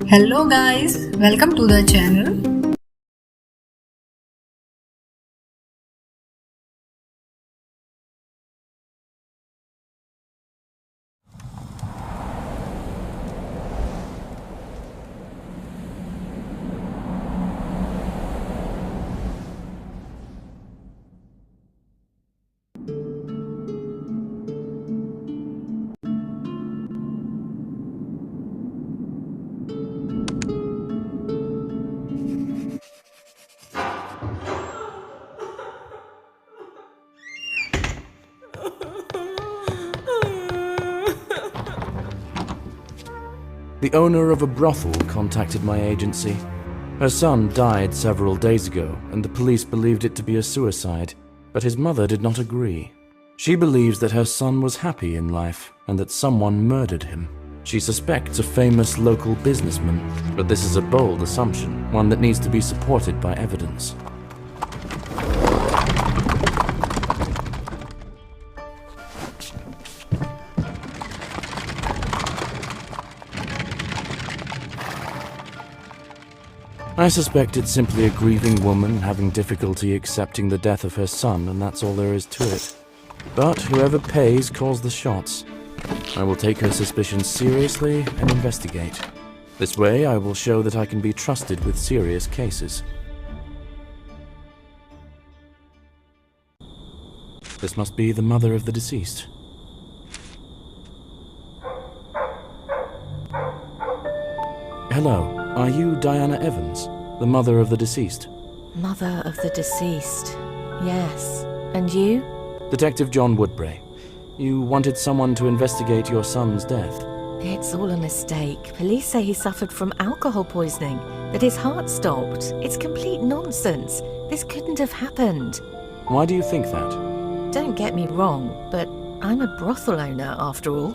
Hello guys, welcome to the channel. The owner of a brothel contacted my agency. Her son died several days ago, and the police believed it to be a suicide, but his mother did not agree. She believes that her son was happy in life, and that someone murdered him. She suspects a famous local businessman, but this is a bold assumption, one that needs to be supported by evidence. I suspect it's simply a grieving woman having difficulty accepting the death of her son, and that's all there is to it. But whoever pays calls the shots. I will take her suspicions seriously and investigate. This way I will show that I can be trusted with serious cases. This must be the mother of the deceased. Hello. Are you Diana Evans, the mother of the deceased? Mother of the deceased. Yes. And you? Detective John Woodbury. You wanted someone to investigate your son's death. It's all a mistake. Police say he suffered from alcohol poisoning, that his heart stopped. It's complete nonsense. This couldn't have happened. Why do you think that? Don't get me wrong, but I'm a brothel owner after all.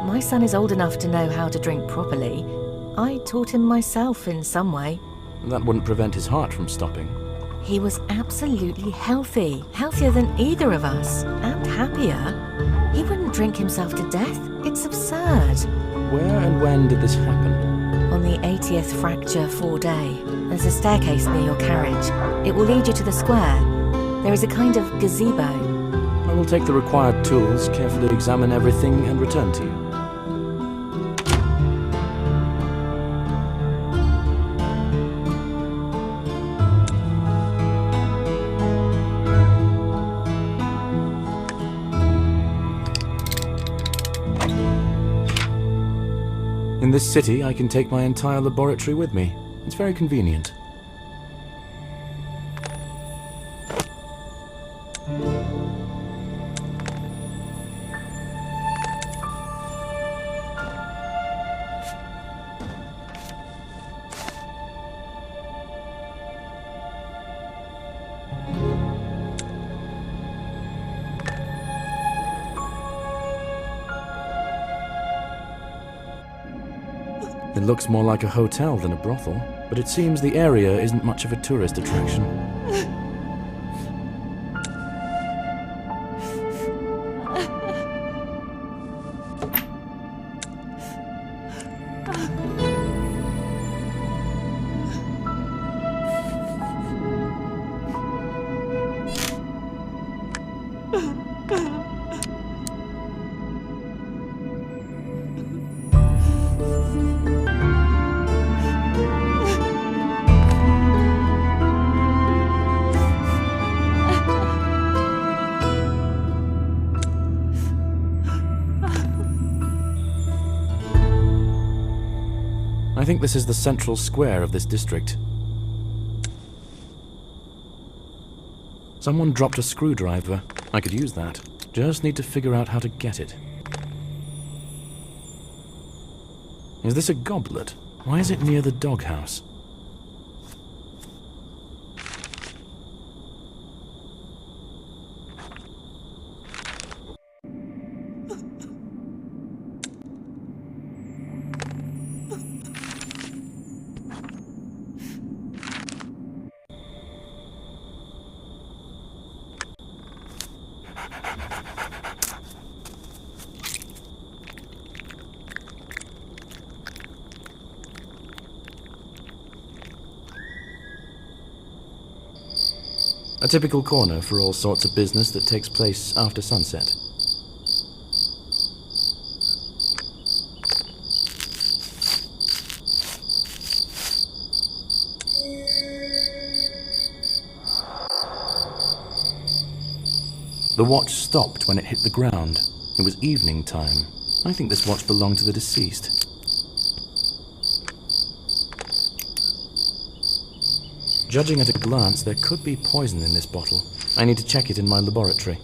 My son is old enough to know how to drink properly. I taught him myself in some way. That wouldn't prevent his heart from stopping. He was absolutely healthy, healthier than either of us, and happier. He wouldn't drink himself to death. It's absurd. Where and when did this happen? On the 80th fracture fraudery. There's a staircase near your carriage. It will lead you to the square. There is a kind of gazebo. I will take the required tools, carefully examine everything, and return to you. In this city, I can take my entire laboratory with me. It's very convenient. It looks more like a hotel than a brothel, but it seems the area isn't much of a tourist attraction. I think this is the central square of this district. Someone dropped a screwdriver. I could use that. Just need to figure out how to get it. Is this a goblet? Why is it near the doghouse? A typical corner for all sorts of business that takes place after sunset. The watch stopped when it hit the ground. It was evening time. I think this watch belonged to the deceased. Judging at a glance, there could be poison in this bottle. I need to check it in my laboratory.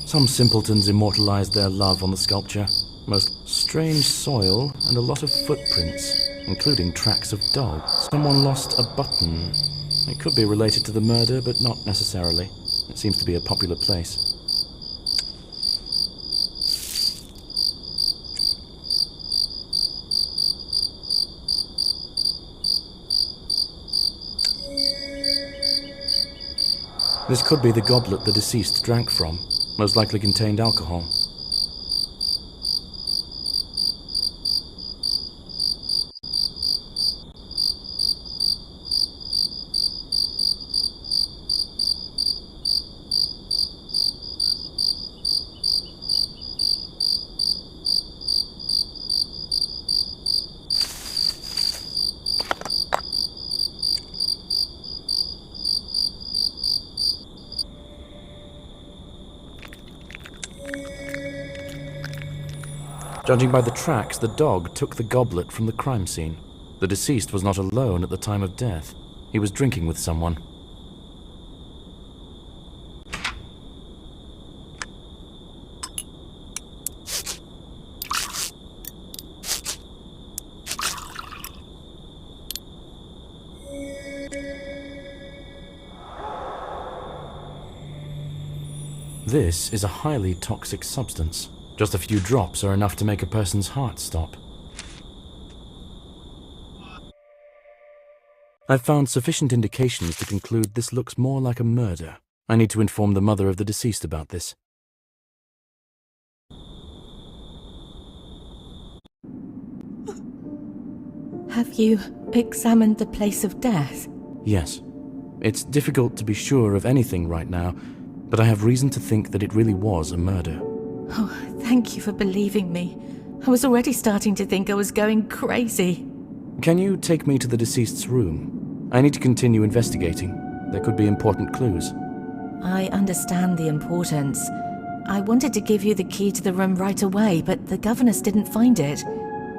Some simpletons immortalized their love on the sculpture. Most strange soil and a lot of footprints, including tracks of dogs. Someone lost a button. It could be related to the murder, but not necessarily. It seems to be a popular place. This could be the goblet the deceased drank from. Most likely contained alcohol. Judging by the tracks, the dog took the goblet from the crime scene. The deceased was not alone at the time of death. He was drinking with someone. This is a highly toxic substance. Just a few drops are enough to make a person's heart stop. I've found sufficient indications to conclude this looks more like a murder. I need to inform the mother of the deceased about this. Have you examined the place of death? Yes. It's difficult to be sure of anything right now, but I have reason to think that it really was a murder. Oh, thank you for believing me. I was already starting to think I was going crazy. Can you take me to the deceased's room? I need to continue investigating. There could be important clues. I understand the importance. I wanted to give you the key to the room right away, but the governess didn't find it.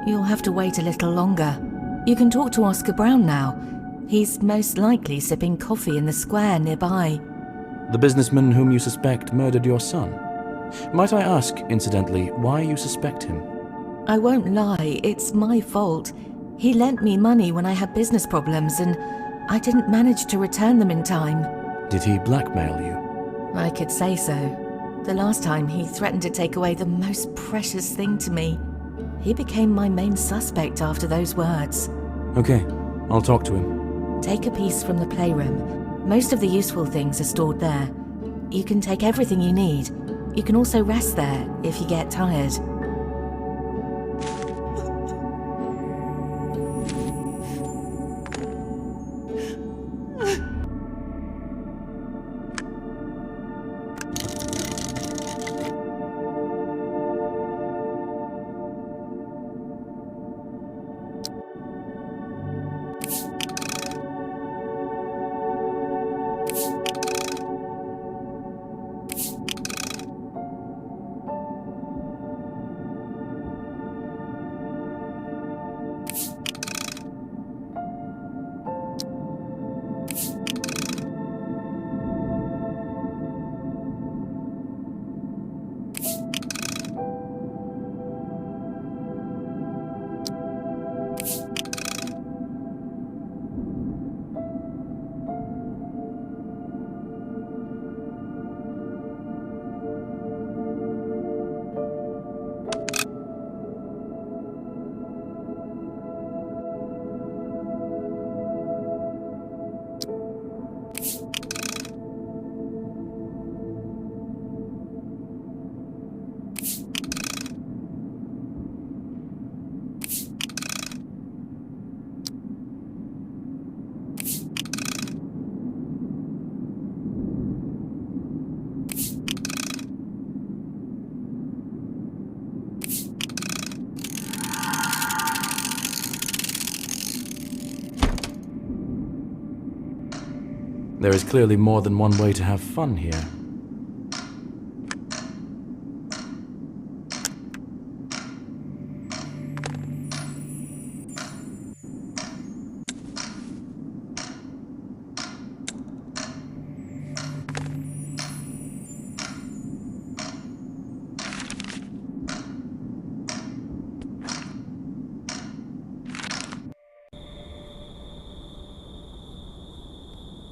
You'll have to wait a little longer. You can talk to Oscar Brown now. He's most likely sipping coffee in the square nearby. The businessman whom you suspect murdered your son. Might I ask, incidentally, why you suspect him? I won't lie, it's my fault. He lent me money when I had business problems, and I didn't manage to return them in time. Did he blackmail you? I could say so. The last time he threatened to take away the most precious thing to me. He became my main suspect after those words. Okay, I'll talk to him. Take a piece from the playroom. Most of the useful things are stored there. You can take everything you need. You can also rest there if you get tired. There is clearly more than one way to have fun here.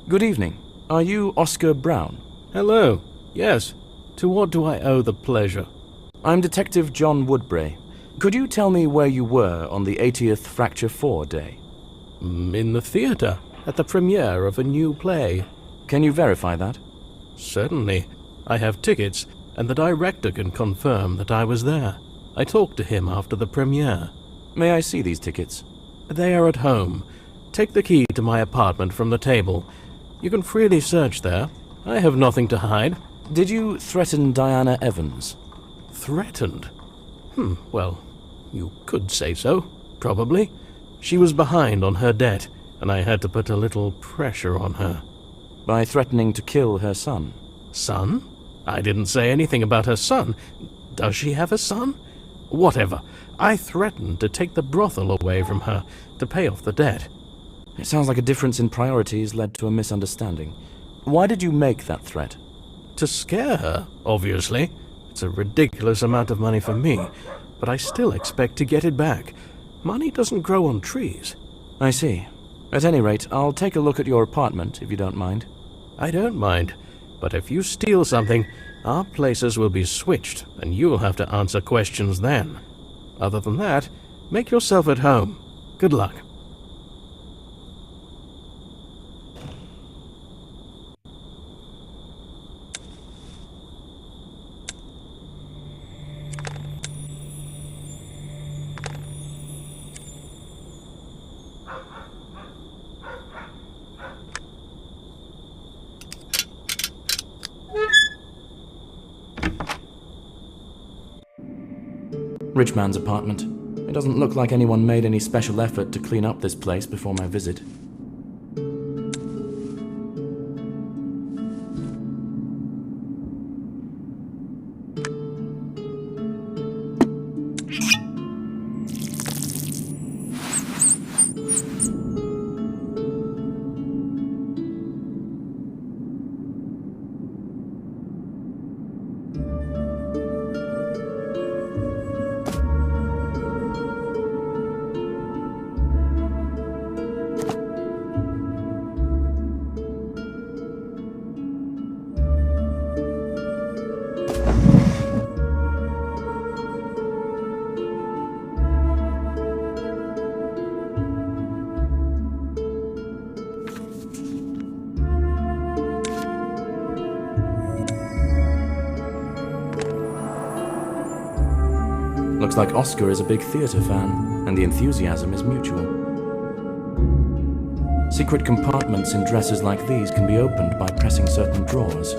Good evening. Are you Oscar Brown? Hello. Yes. To what do I owe the pleasure? I'm Detective John Woodbray. Could you tell me where you were on the 80th Fracture 4 day? In the theatre, at the premiere of a new play. Can you verify that? Certainly. I have tickets, and the director can confirm that I was there. I talked to him after the premiere. May I see these tickets? They are at home. Take the key to my apartment from the table. You can freely search there. I have nothing to hide. Did you threaten Diana Evans? Threatened? Well, you could say so, probably. She was behind on her debt, and I had to put a little pressure on her. By threatening to kill her son? Son? I didn't say anything about her son. Does she have a son? Whatever. I threatened to take the brothel away from her to pay off the debt. It sounds like a difference in priorities led to a misunderstanding. Why did you make that threat? To scare her, obviously. It's a ridiculous amount of money for me, but I still expect to get it back. Money doesn't grow on trees. I see. At any rate, I'll take a look at your apartment, if you don't mind. I don't mind, but if you steal something, our places will be switched, and you'll have to answer questions then. Other than that, make yourself at home. Good luck. Rich man's apartment. It doesn't look like anyone made any special effort to clean up this place before my visit. Looks like Oscar is a big theatre fan, and the enthusiasm is mutual. Secret compartments in dresses like these can be opened by pressing certain drawers.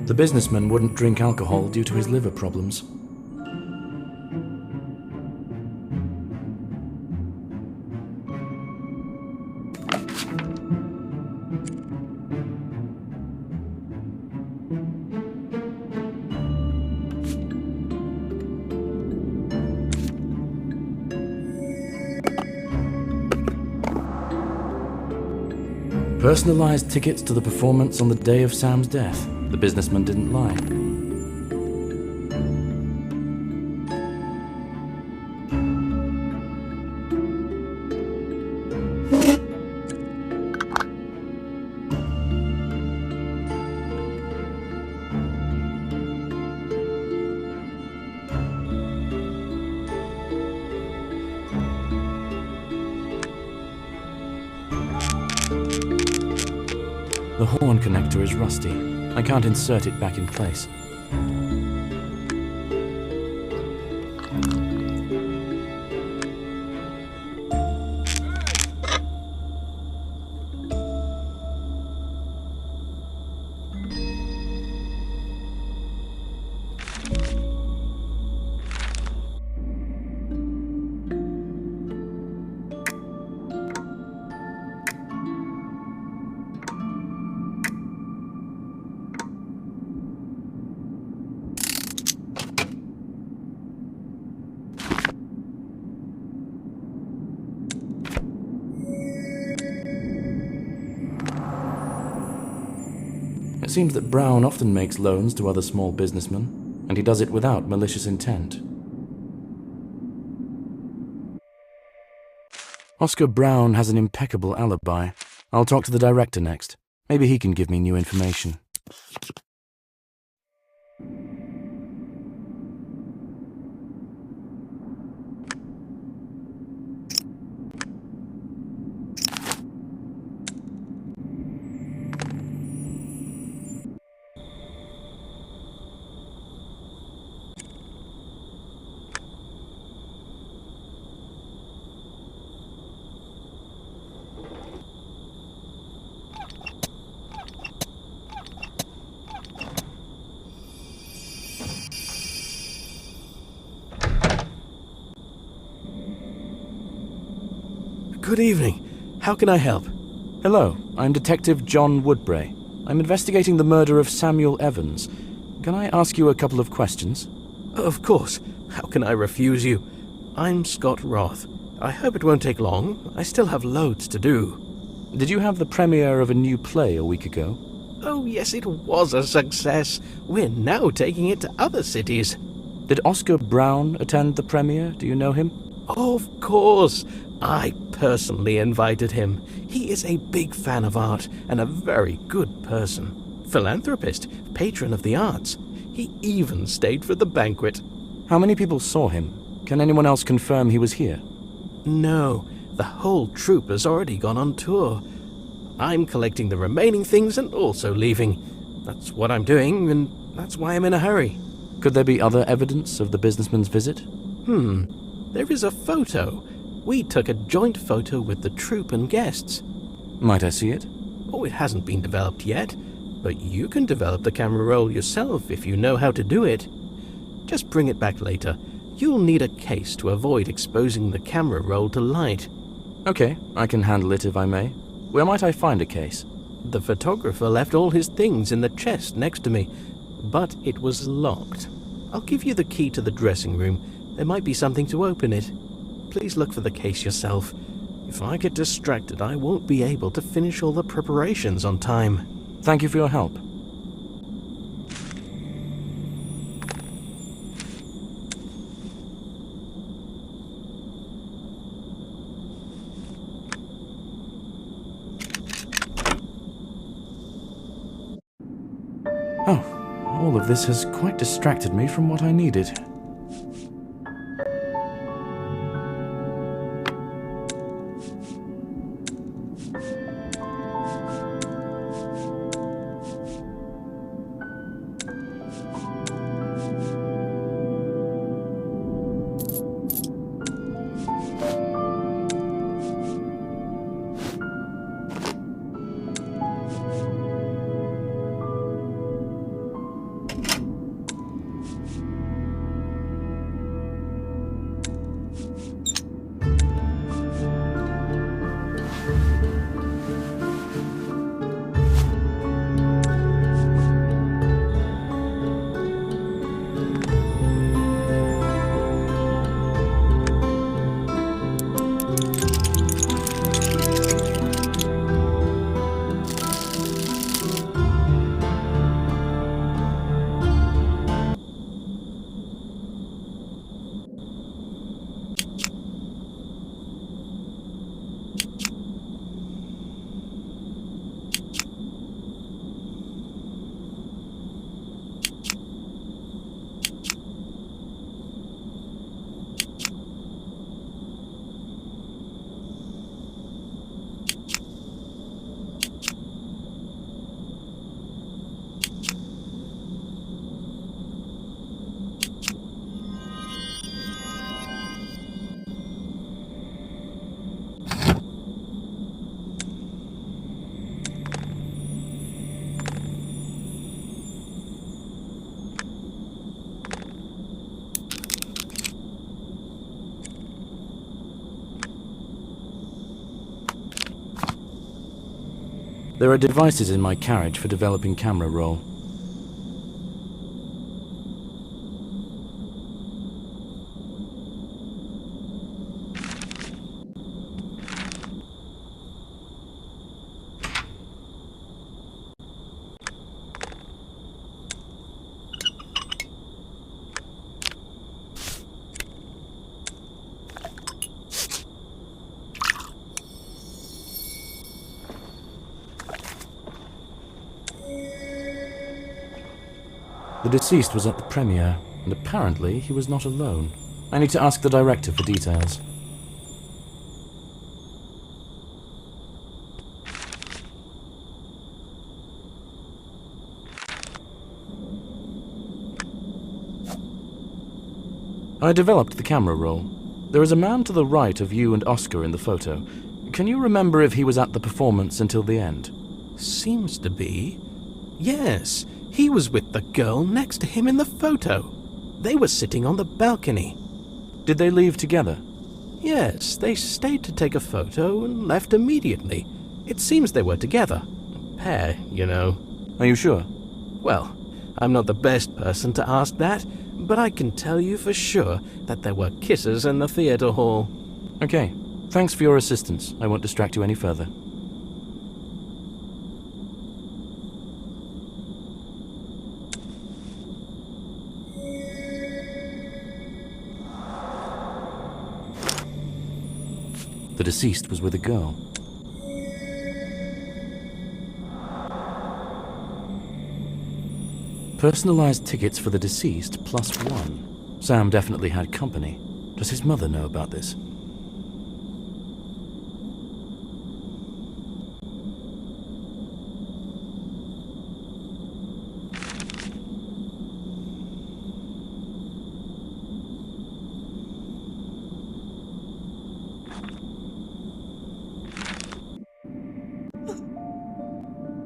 The businessman wouldn't drink alcohol due to his liver problems. Personalized tickets to the performance on the day of Sam's death. The businessman didn't lie. The horn connector is rusty. I can't insert it back in place. seems that Brown often makes loans to other small businessmen, and he does it without malicious intent. Oscar Brown has an impeccable alibi. I'll talk to the director next. Maybe he can give me new information. Good evening. How can I help? Hello, I'm Detective John Woodbray. I'm investigating the murder of Samuel Evans. Can I ask you a couple of questions? Of course. How can I refuse you? I'm Scott Roth. I hope it won't take long. I still have loads to do. Did you have the premiere of a new play a week ago? Oh, yes, it was a success. We're now taking it to other cities. Did Oscar Brown attend the premiere? Do you know him? Of course. I personally invited him. He is a big fan of art and a very good person. Philanthropist, patron of the arts. He even stayed for the banquet. How many people saw him? Can anyone else confirm he was here? No, the whole troupe has already gone on tour. I'm collecting the remaining things and also leaving. That's what I'm doing, and that's why I'm in a hurry. Could there be other evidence of the businessman's visit? There is a photo. We took a joint photo with the troupe and guests. Might I see it? Oh, it hasn't been developed yet, but you can develop the camera roll yourself if you know how to do it. Just bring it back later. You'll need a case to avoid exposing the camera roll to light. Okay, I can handle it if I may. Where might I find a case? The photographer left all his things in the chest next to me, but it was locked. I'll give you the key to the dressing room. There might be something to open it. Please look for the case yourself. If I get distracted, I won't be able to finish all the preparations on time. Thank you for your help. Oh, all of this has quite distracted me from what I needed. There are devices in my carriage for developing camera roll. The deceased was at the premiere, and apparently he was not alone. I need to ask the director for details. I developed the camera roll. There is a man to the right of you and Oscar in the photo. Can you remember if he was at the performance until the end? Seems to be. Yes, he was with the girl next to him in the photo. They were sitting on the balcony. Did they leave together? Yes, they stayed to take a photo and left immediately. It seems they were together. A pair, you know. Are you sure? Well, I'm not the best person to ask that, but I can tell you for sure that there were kisses in the theater hall. Okay. Thanks for your assistance. I won't distract you any further. The deceased was with a girl. Personalized tickets for the deceased +1. Sam definitely had company. Does his mother know about this?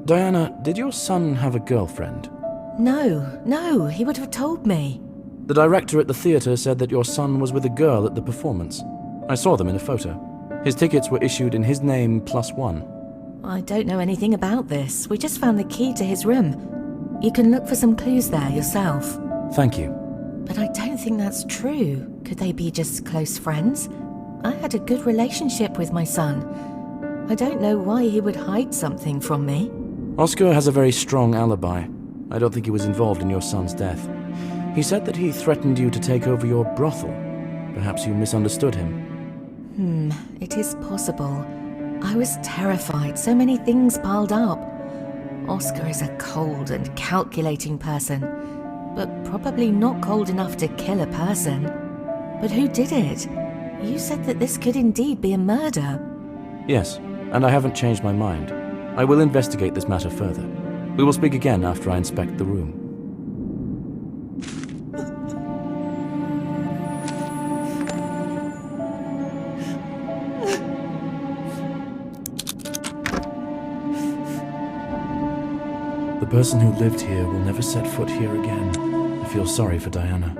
Diana, did your son have a girlfriend? No, he would have told me. The director at the theater said that your son was with a girl at the performance. I saw them in a photo. His tickets were issued in his name +1. I don't know anything about this. We just found the key to his room. You can look for some clues there yourself. Thank you. But I don't think that's true. Could they be just close friends? I had a good relationship with my son. I don't know why he would hide something from me. Oscar has a very strong alibi. I don't think he was involved in your son's death. He said that he threatened you to take over your brothel. Perhaps you misunderstood him. It is possible. I was terrified, so many things piled up. Oscar is a cold and calculating person, but probably not cold enough to kill a person. But who did it? You said that this could indeed be a murder. Yes, and I haven't changed my mind. I will investigate this matter further. We will speak again after I inspect the room. The person who lived here will never set foot here again. I feel sorry for Diana.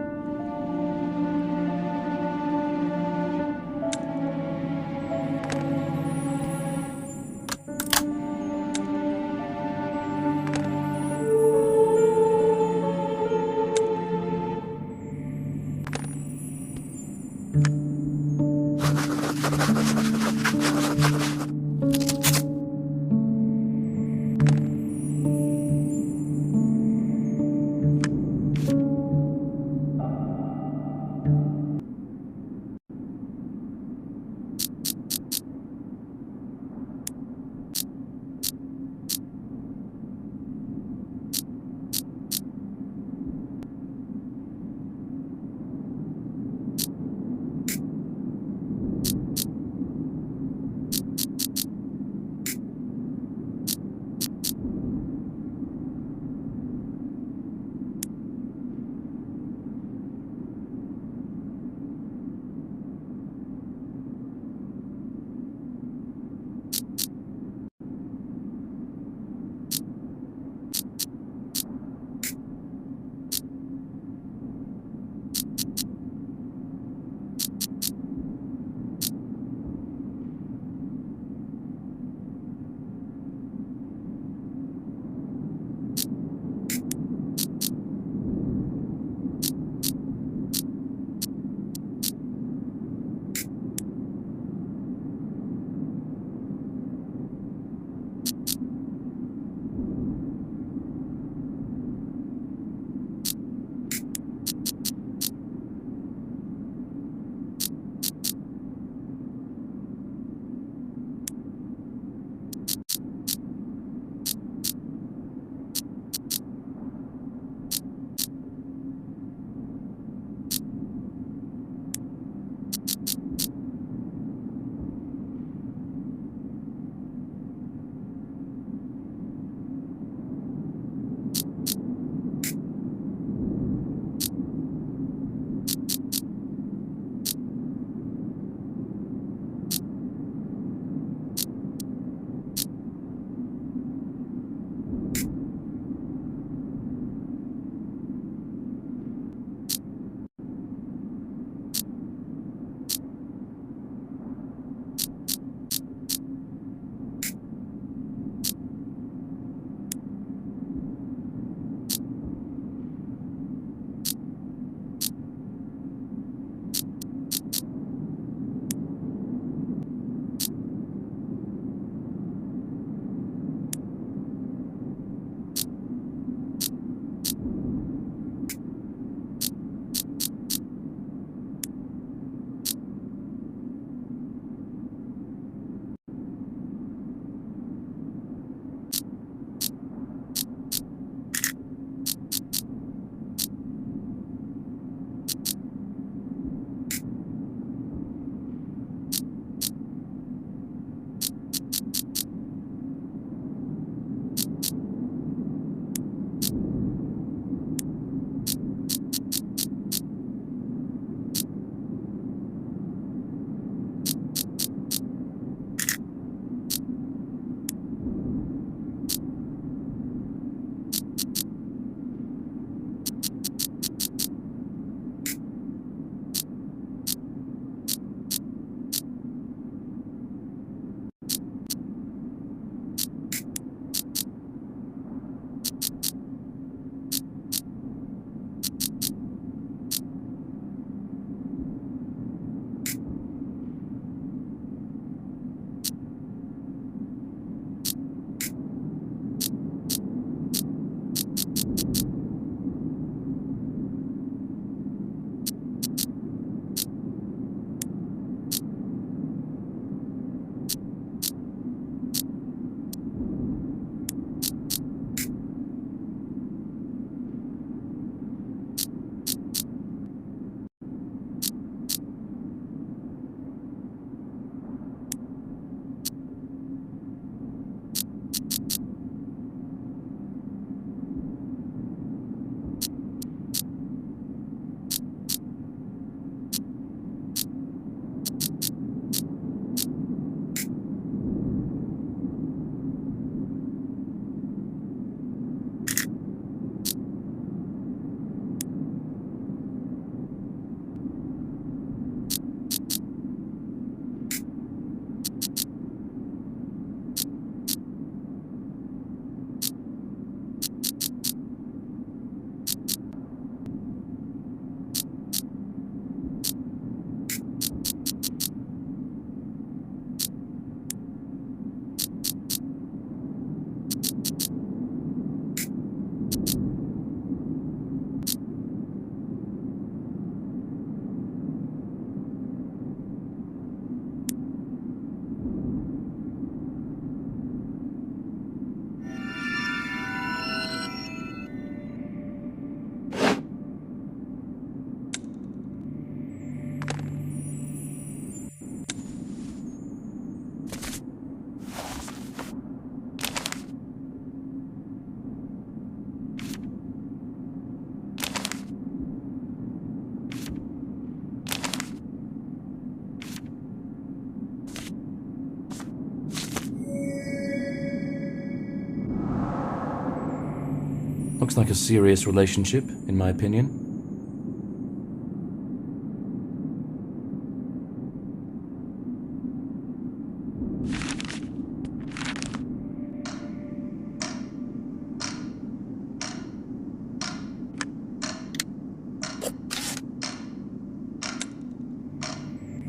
Looks like a serious relationship, in my opinion.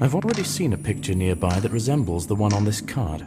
I've already seen a picture nearby that resembles the one on this card.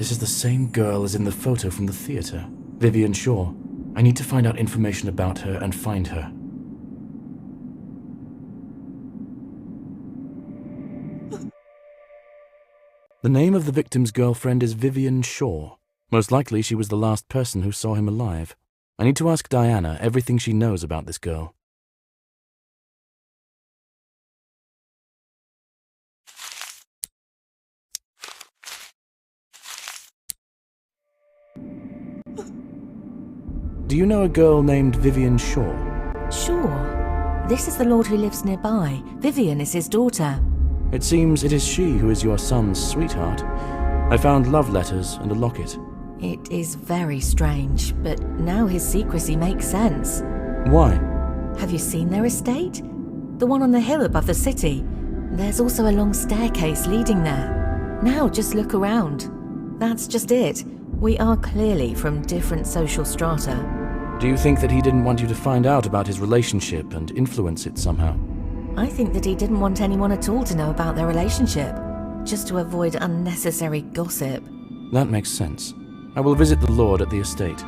This is the same girl as in the photo from the theater, Vivian Shaw. I need to find out information about her and find her. The name of the victim's girlfriend is Vivian Shaw. Most likely she was the last person who saw him alive. I need to ask Diana everything she knows about this girl. Do you know a girl named Vivian Shaw? Sure. This is the lord who lives nearby. Vivian is his daughter. It seems it is she who is your son's sweetheart. I found love letters and a locket. It is very strange, but now his secrecy makes sense. Why? Have you seen their estate? The one on the hill above the city. There's also a long staircase leading there. Now just look around. That's just it. We are clearly from different social strata. Do you think that he didn't want you to find out about his relationship and influence it somehow? I think that he didn't want anyone at all to know about their relationship, just to avoid unnecessary gossip. That makes sense. I will visit the lord at the estate.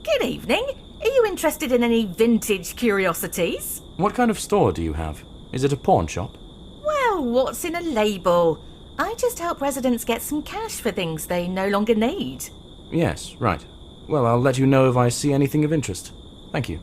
Good evening. Are you interested in any vintage curiosities? What kind of store do you have? Is it a pawn shop? Well, what's in a label? I just help residents get some cash for things they no longer need. Yes, right. Well, I'll let you know if I see anything of interest. Thank you.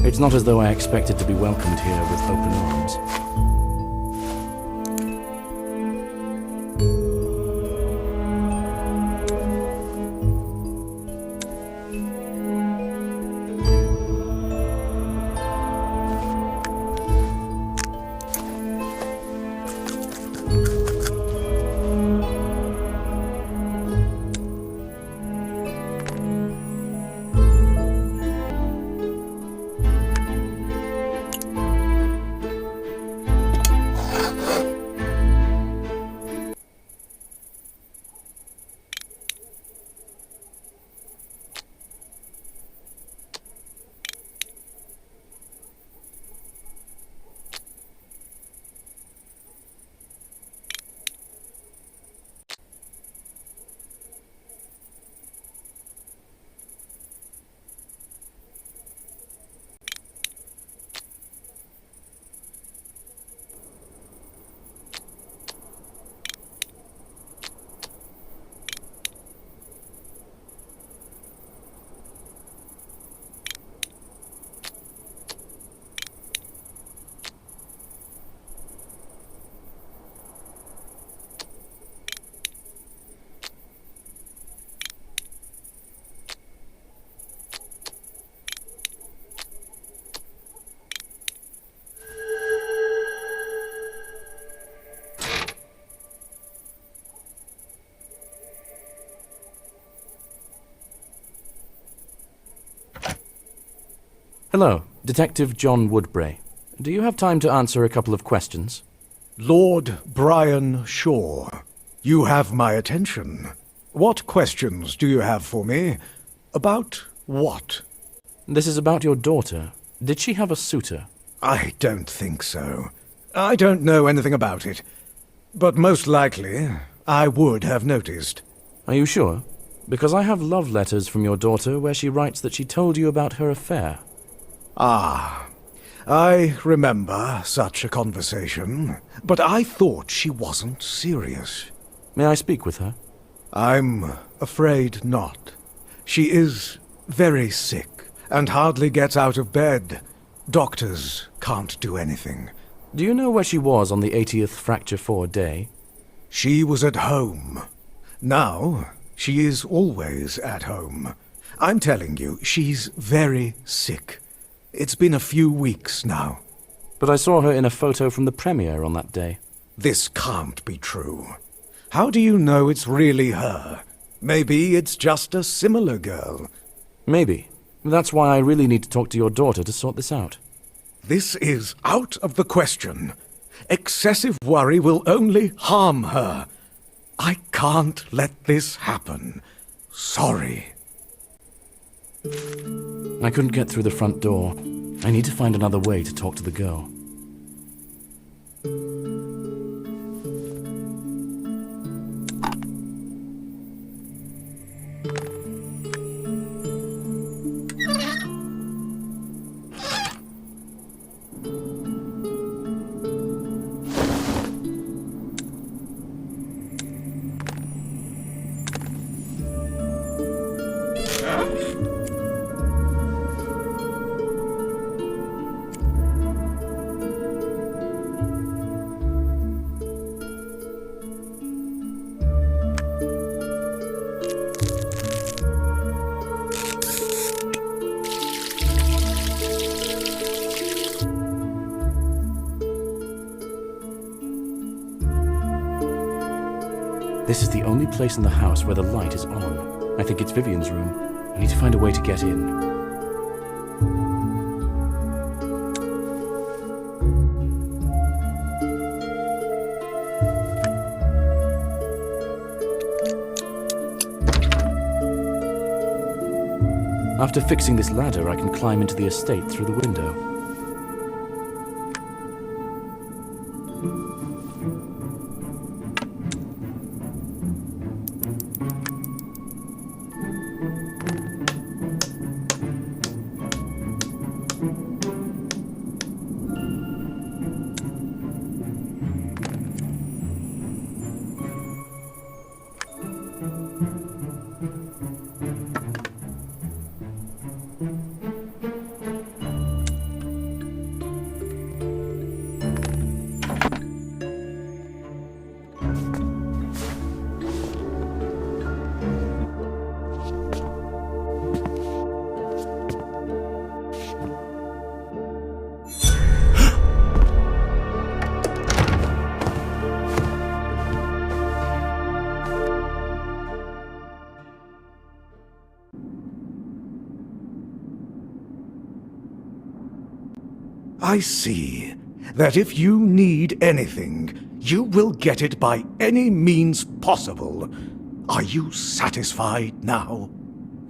It's not as though I expected to be welcomed here with open arms. Hello, Detective John Woodbray. Do you have time to answer a couple of questions? Lord Brian Shaw, you have my attention. What questions do you have for me? About what? This is about your daughter. Did she have a suitor? I don't think so. I don't know anything about it. But most likely, I would have noticed. Are you sure? Because I have love letters from your daughter where she writes that she told you about her affair. Ah, I remember such a conversation, but I thought she wasn't serious. May I speak with her? I'm afraid not. She is very sick and hardly gets out of bed. Doctors can't do anything. Do you know where she was on the 80th Fracture 4 day? She was at home. Now, she is always at home. I'm telling you, she's very sick. It's been a few weeks now. But I saw her in a photo from the premiere on that day. This can't be true. How do you know it's really her? Maybe it's just a similar girl. Maybe. That's why I really need to talk to your daughter to sort this out. This is out of the question. Excessive worry will only harm her. I can't let this happen. Sorry. I couldn't get through the front door. I need to find another way to talk to the girl. This is the only place in the house where the light is on. I think it's Vivian's room. I need to find a way to get in. After fixing this ladder, I can climb into the estate through the window. I see that if you need anything, you will get it by any means possible. Are you satisfied now?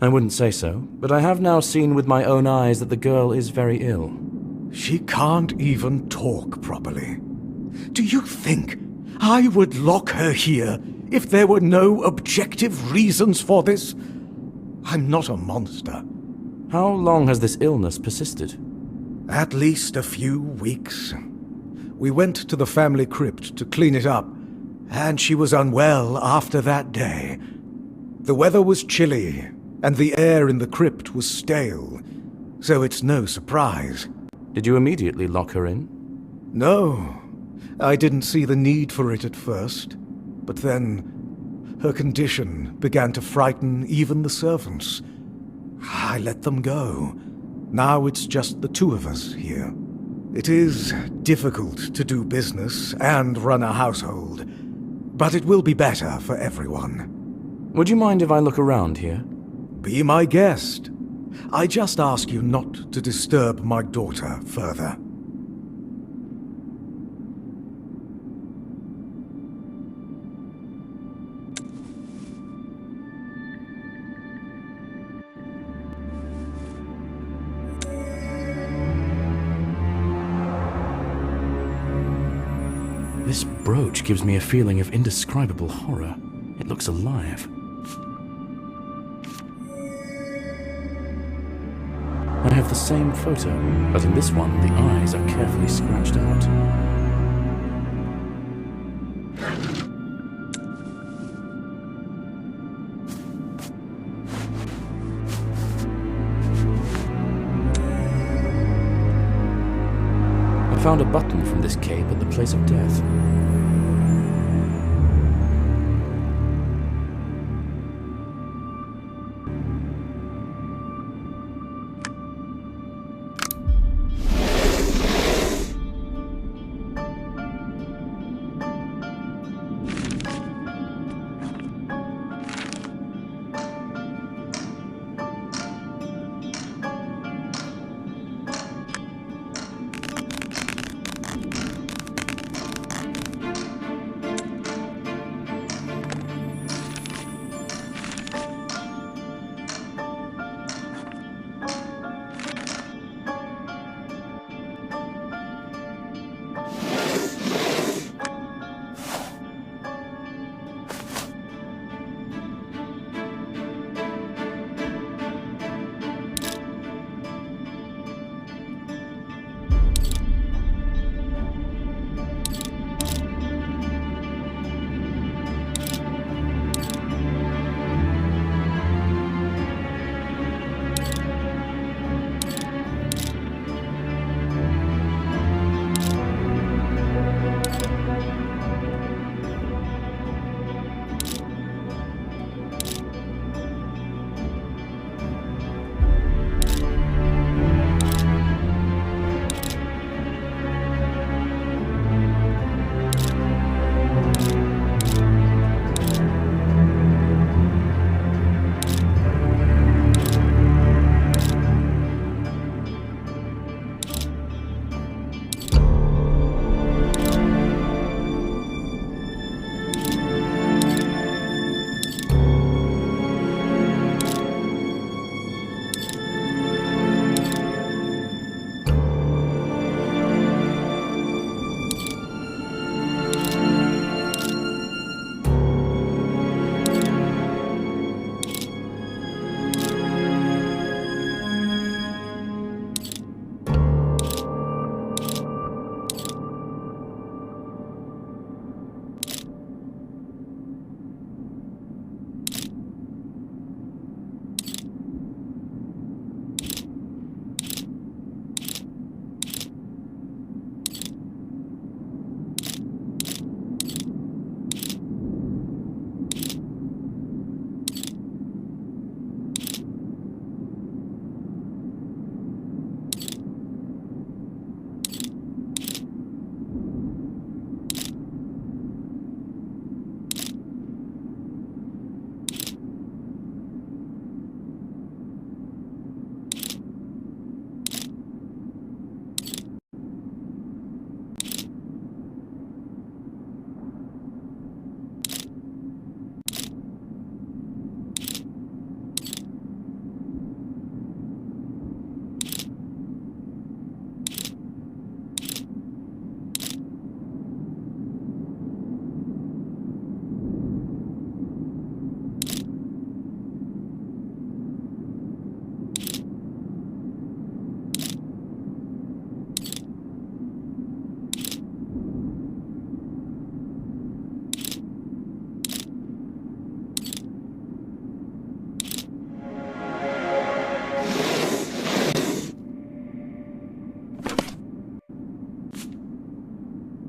I wouldn't say so, but I have now seen with my own eyes that the girl is very ill. She can't even talk properly. Do you think I would lock her here if there were no objective reasons for this? I'm not a monster. How long has this illness persisted? At least a few weeks. We went to the family crypt to clean it up, and she was unwell after that day. The weather was chilly, and the air in the crypt was stale, so it's no surprise. Did you immediately lock her in? No, I didn't see the need for it at first, but then her condition began to frighten even the servants. I let them go. Now it's just the two of us here. It is difficult to do business and run a household, but it will be better for everyone. Would you mind if I look around here? Be my guest. I just ask you not to disturb my daughter further. This brooch gives me a feeling of indescribable horror. It looks alive. I have the same photo, but in this one the eyes are carefully scratched out. I found a button from this cape at the place of death.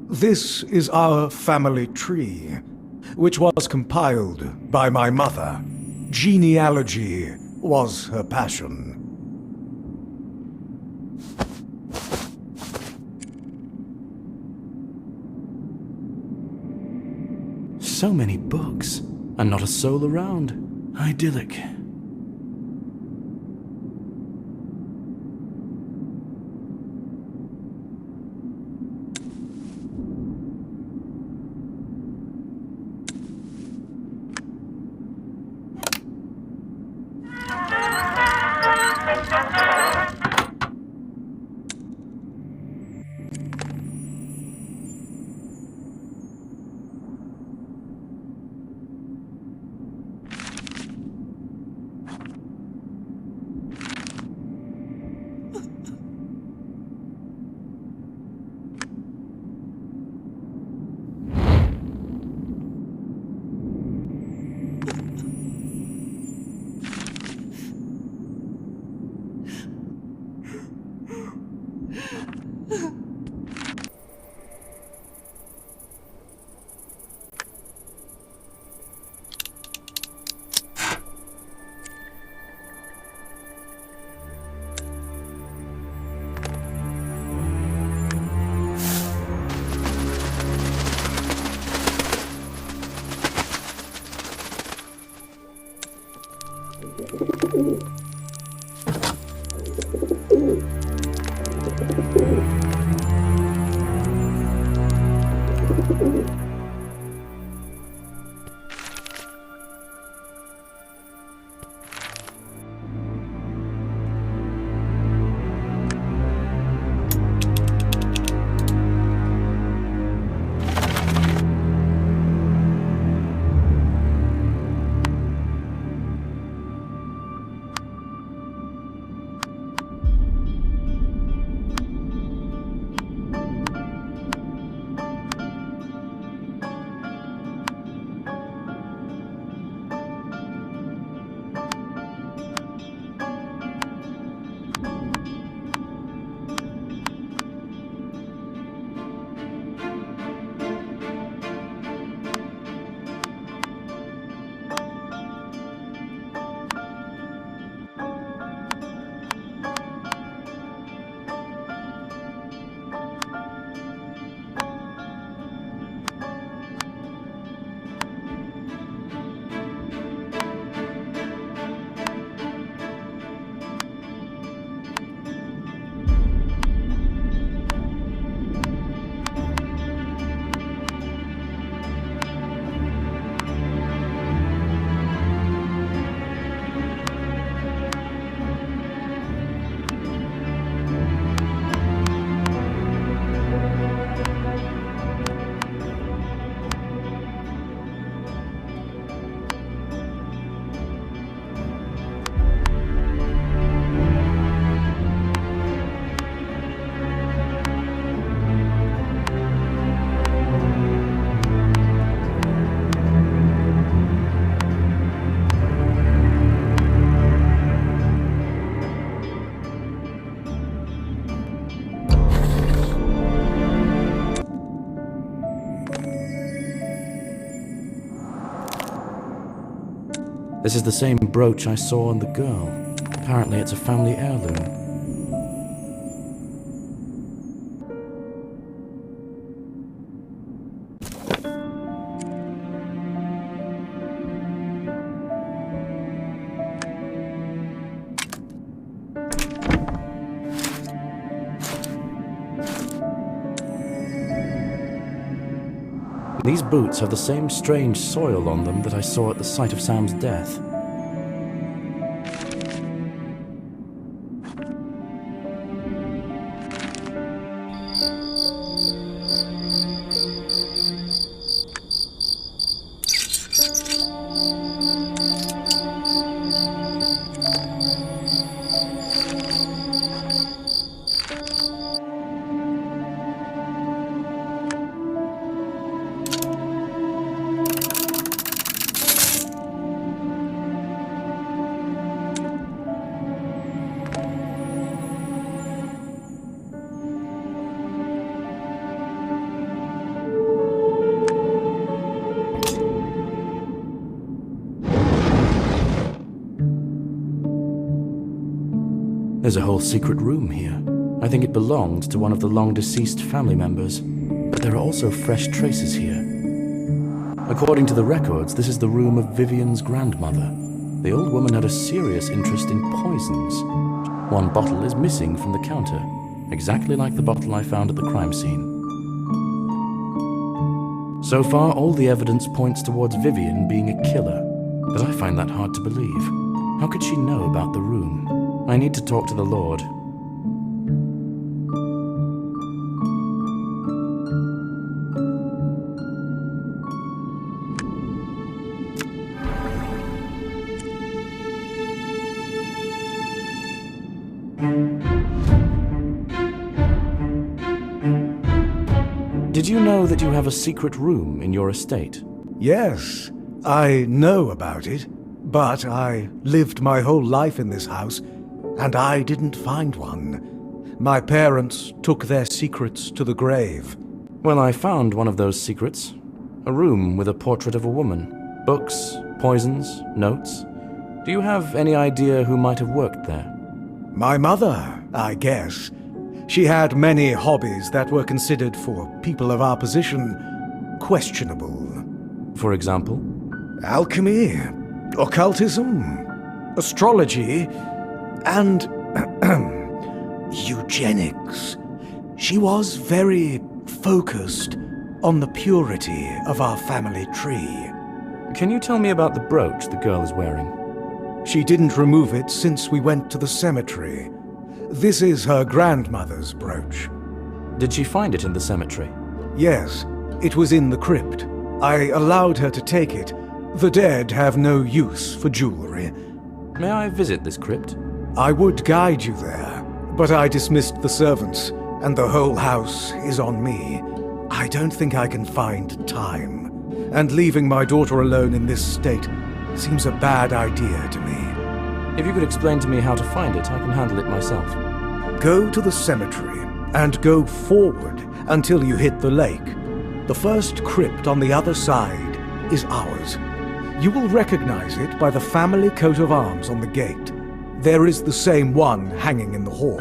This is our family tree, which was compiled by my mother. Genealogy was her passion. So many books, and not a soul around. Idyllic. This is the same brooch I saw on the girl. Apparently it's a family heirloom. These boots have the same strange soil on them that I saw at the site of Sam's death. There's a whole secret room here. I think it belonged to one of the long-deceased family members. But there are also fresh traces here. According to the records, this is the room of Vivian's grandmother. The old woman had a serious interest in poisons. One bottle is missing from the counter, exactly like the bottle I found at the crime scene. So far, all the evidence points towards Vivian being a killer, but I find that hard to believe. How could she know about the room? I need to talk to the Lord. Did you know that you have a secret room in your estate? Yes, I know about it, but I lived my whole life in this house, and I didn't find one. My parents took their secrets to the grave. Well, I found one of those secrets. A room with a portrait of a woman. Books, poisons, notes. Do you have any idea who might have worked there? My mother, I guess. She had many hobbies that were considered, for people of our position, questionable. For example? Alchemy, occultism, astrology, and eugenics. She was very focused on the purity of our family tree. Can you tell me about the brooch the girl is wearing? She didn't remove it since we went to the cemetery. This is her grandmother's brooch. Did she find it in the cemetery? Yes, it was in the crypt. I allowed her to take it. The dead have no use for jewelry. May I visit this crypt? I would guide you there, but I dismissed the servants, and the whole house is on me. I don't think I can find time, and leaving my daughter alone in this state seems a bad idea to me. If you could explain to me how to find it, I can handle it myself. Go to the cemetery and go forward until you hit the lake. The first crypt on the other side is ours. You will recognize it by the family coat of arms on the gate. There is the same one hanging in the hall.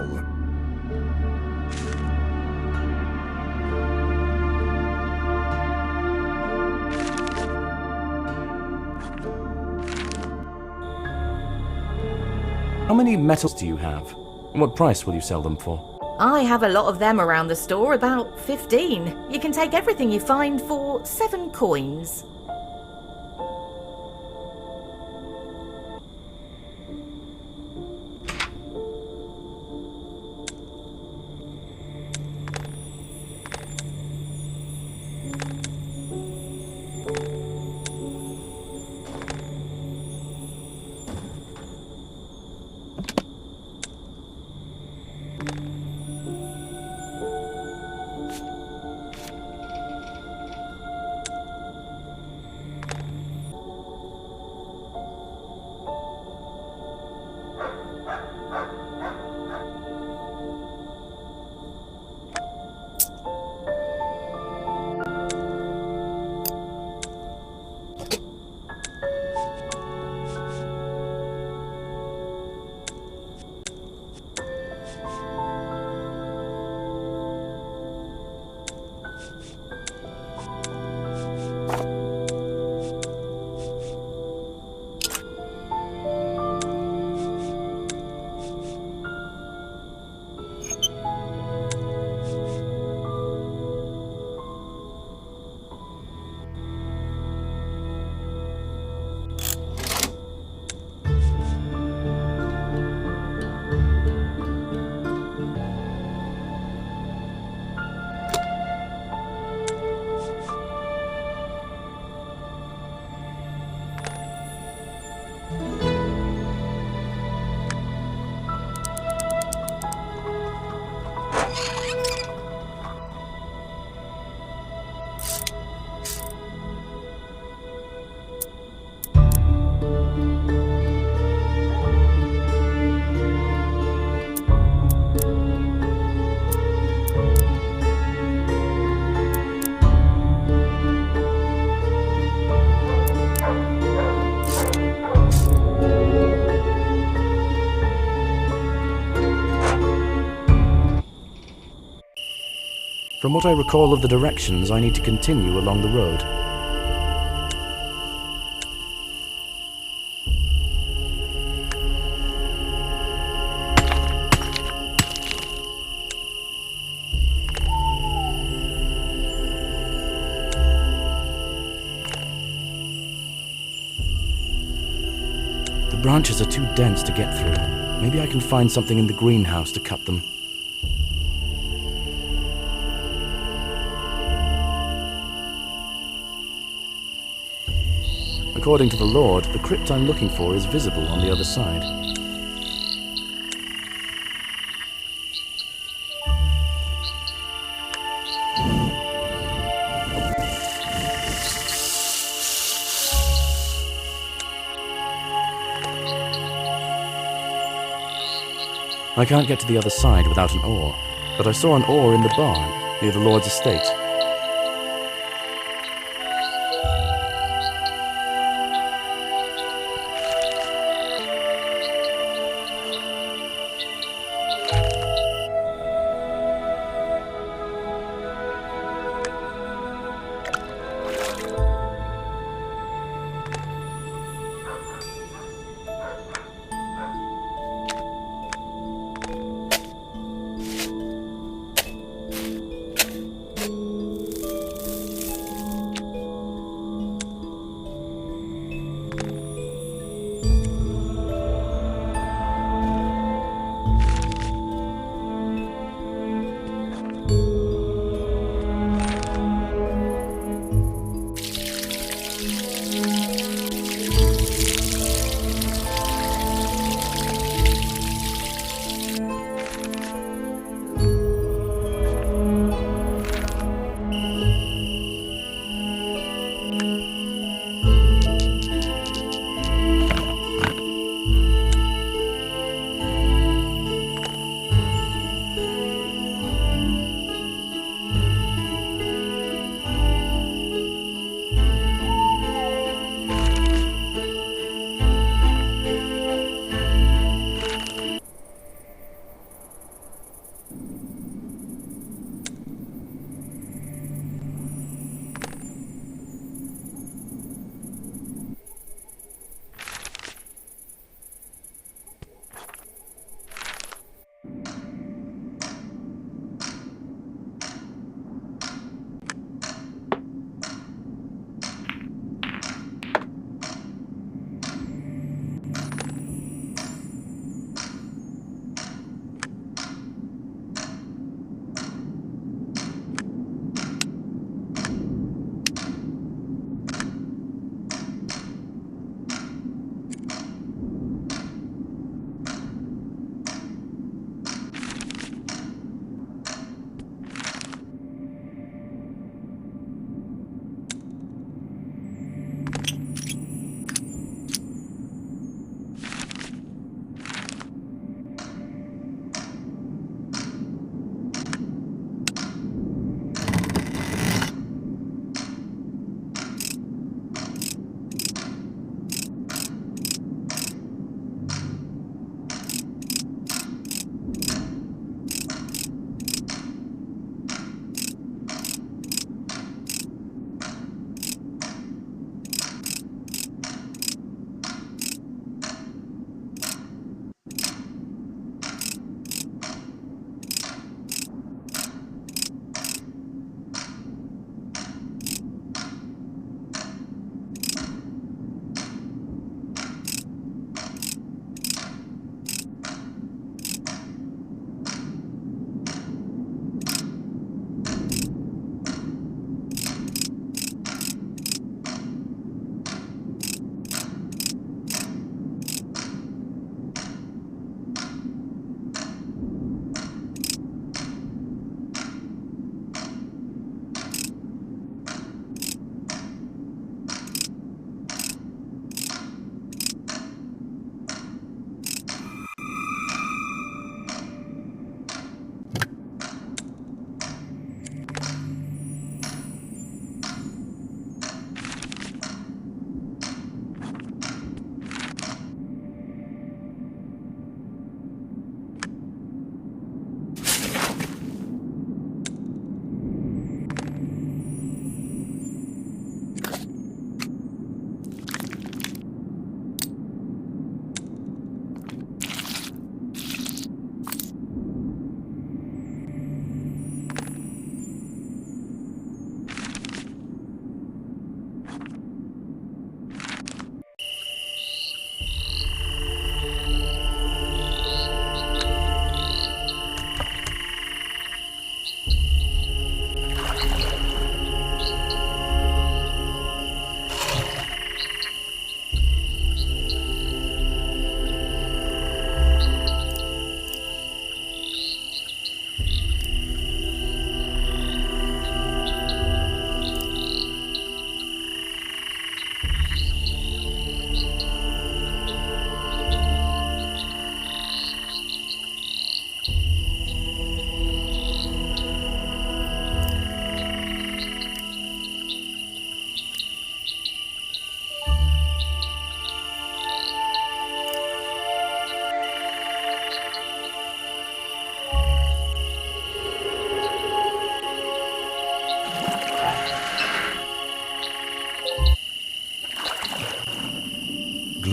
How many metals do you have? And what price will you sell them for? I have a lot of them around the store, about 15. You can take everything you find for 7 coins. From what I recall of the directions, I need to continue along the road. The branches are too dense to get through. Maybe I can find something in the greenhouse to cut them. According to the Lord, the crypt I'm looking for is visible on the other side. I can't get to the other side without an oar, but I saw an oar in the barn near the Lord's estate.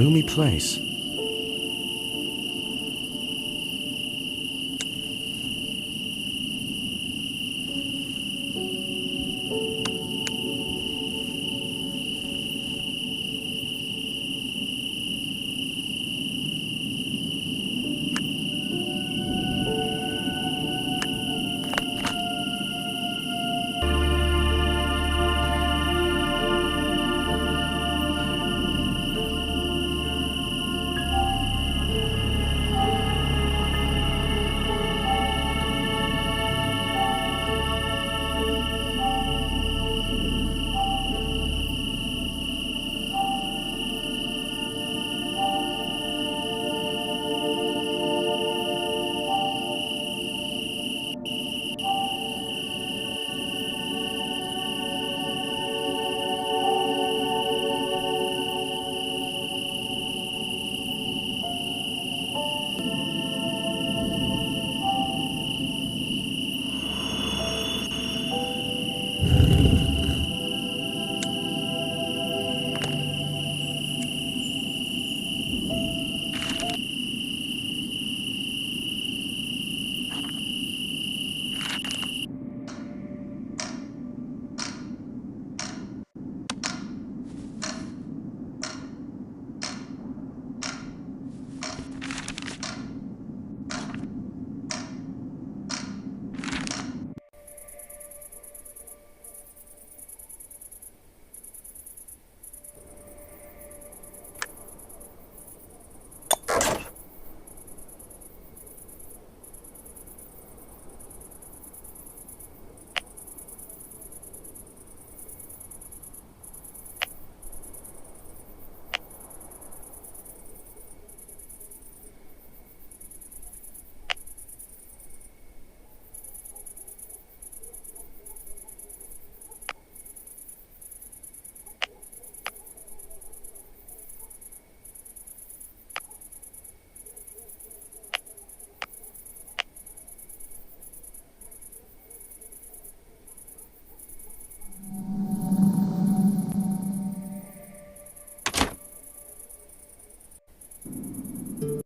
gloomy place.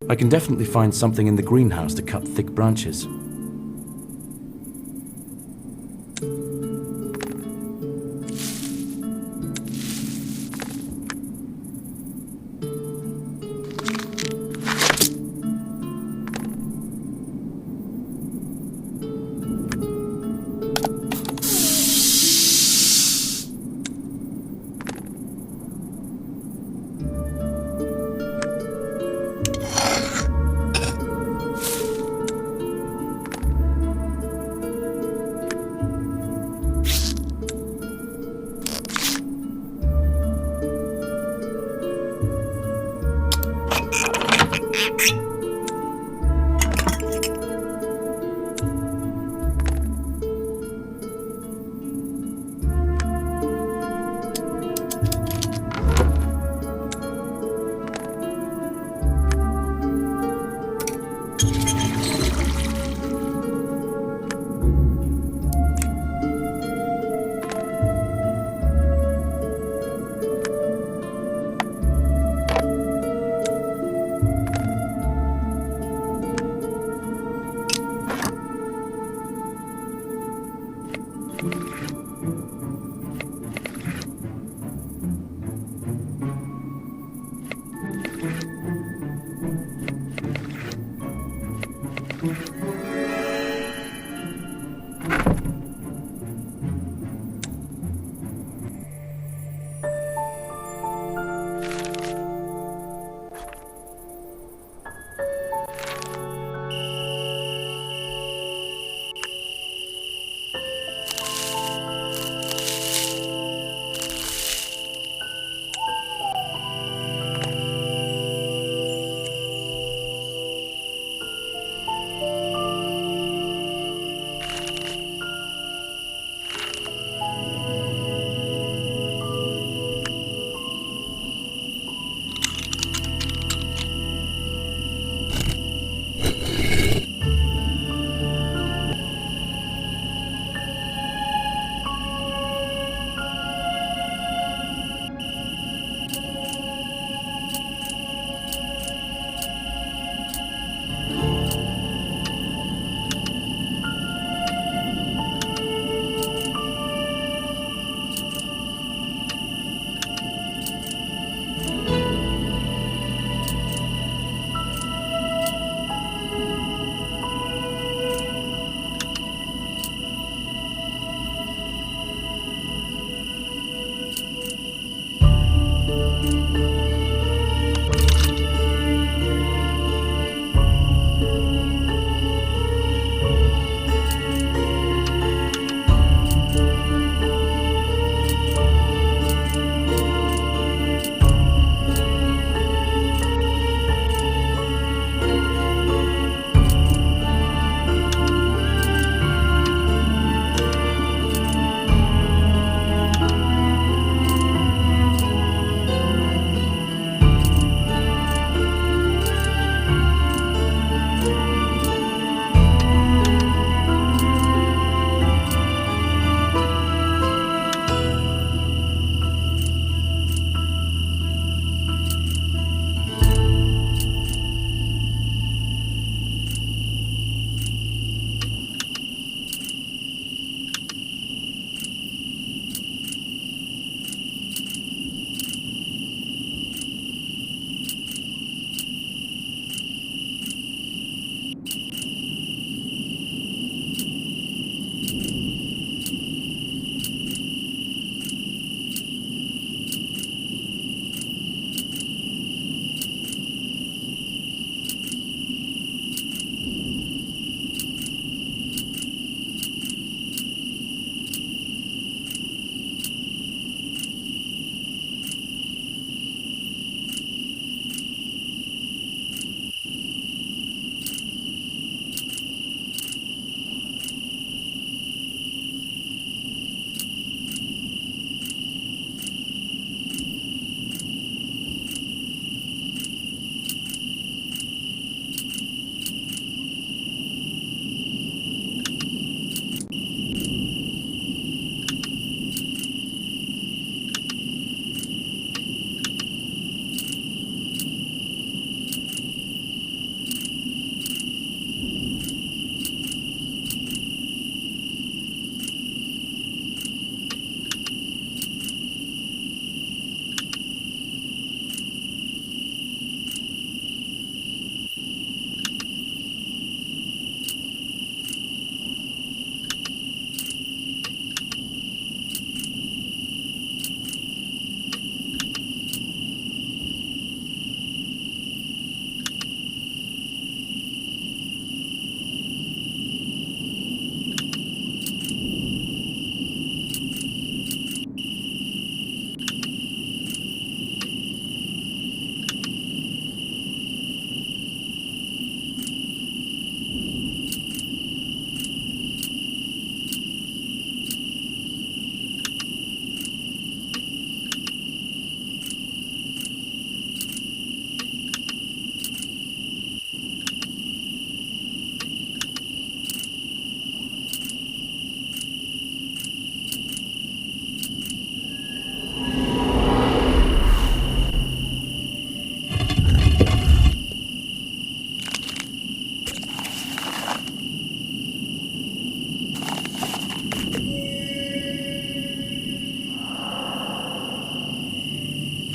I can definitely find something in the greenhouse to cut thick branches.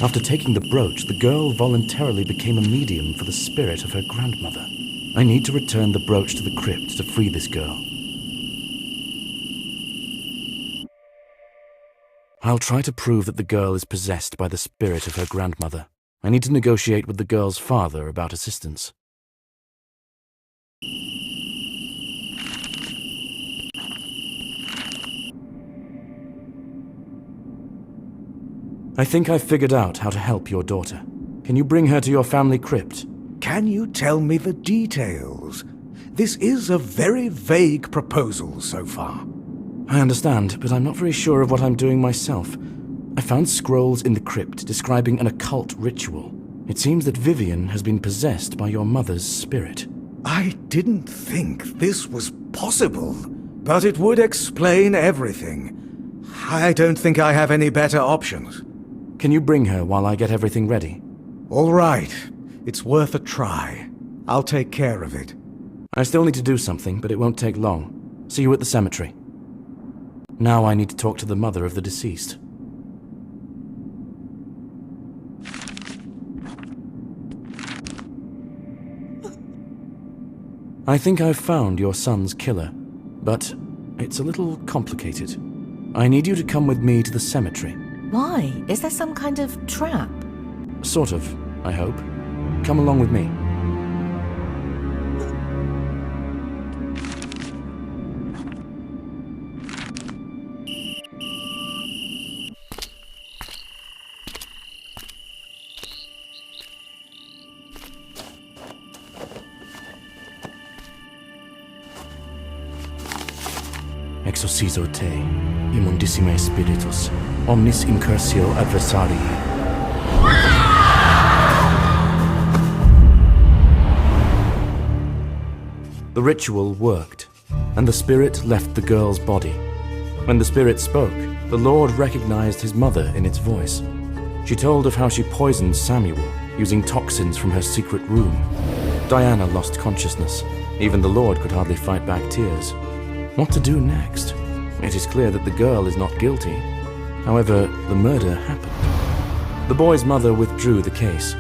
After taking the brooch, the girl voluntarily became a medium for the spirit of her grandmother. I need to return the brooch to the crypt to free this girl. I'll try to prove that the girl is possessed by the spirit of her grandmother. I need to negotiate with the girl's father about assistance. I think I've figured out how to help your daughter. Can you bring her to your family crypt? Can you tell me the details? This is a very vague proposal so far. I understand, but I'm not very sure of what I'm doing myself. I found scrolls in the crypt describing an occult ritual. It seems that Vivian has been possessed by your mother's spirit. I didn't think this was possible, but it would explain everything. I don't think I have any better options. Can you bring her while I get everything ready? All right. It's worth a try. I'll take care of it. I still need to do something, but it won't take long. See you at the cemetery. Now I need to talk to the mother of the deceased. I think I've found your son's killer, but it's a little complicated. I need you to come with me to the cemetery. Why? Is there some kind of trap? Sort of, I hope. Come along with me. Exorcizo te, immundissime spiritus, omnis incursio adversarii. The ritual worked, and the spirit left the girl's body. When the spirit spoke, the Lord recognized his mother in its voice. She told of how she poisoned Samuel, using toxins from her secret room. Diana lost consciousness. Even the Lord could hardly fight back tears. What to do next? It is clear that the girl is not guilty. However, the murder happened. The boy's mother withdrew the case.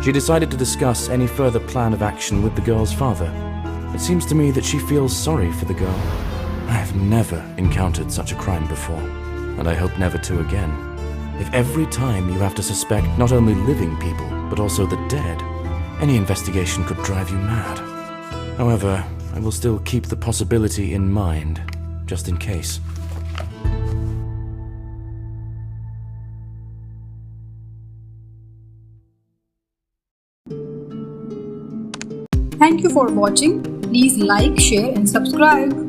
She decided to discuss any further plan of action with the girl's father. It seems to me that she feels sorry for the girl. I have never encountered such a crime before, and I hope never to again. If every time you have to suspect not only living people, but also the dead, any investigation could drive you mad. However, I will still keep the possibility in mind, just in case. Thank you for watching. Please like, share and subscribe.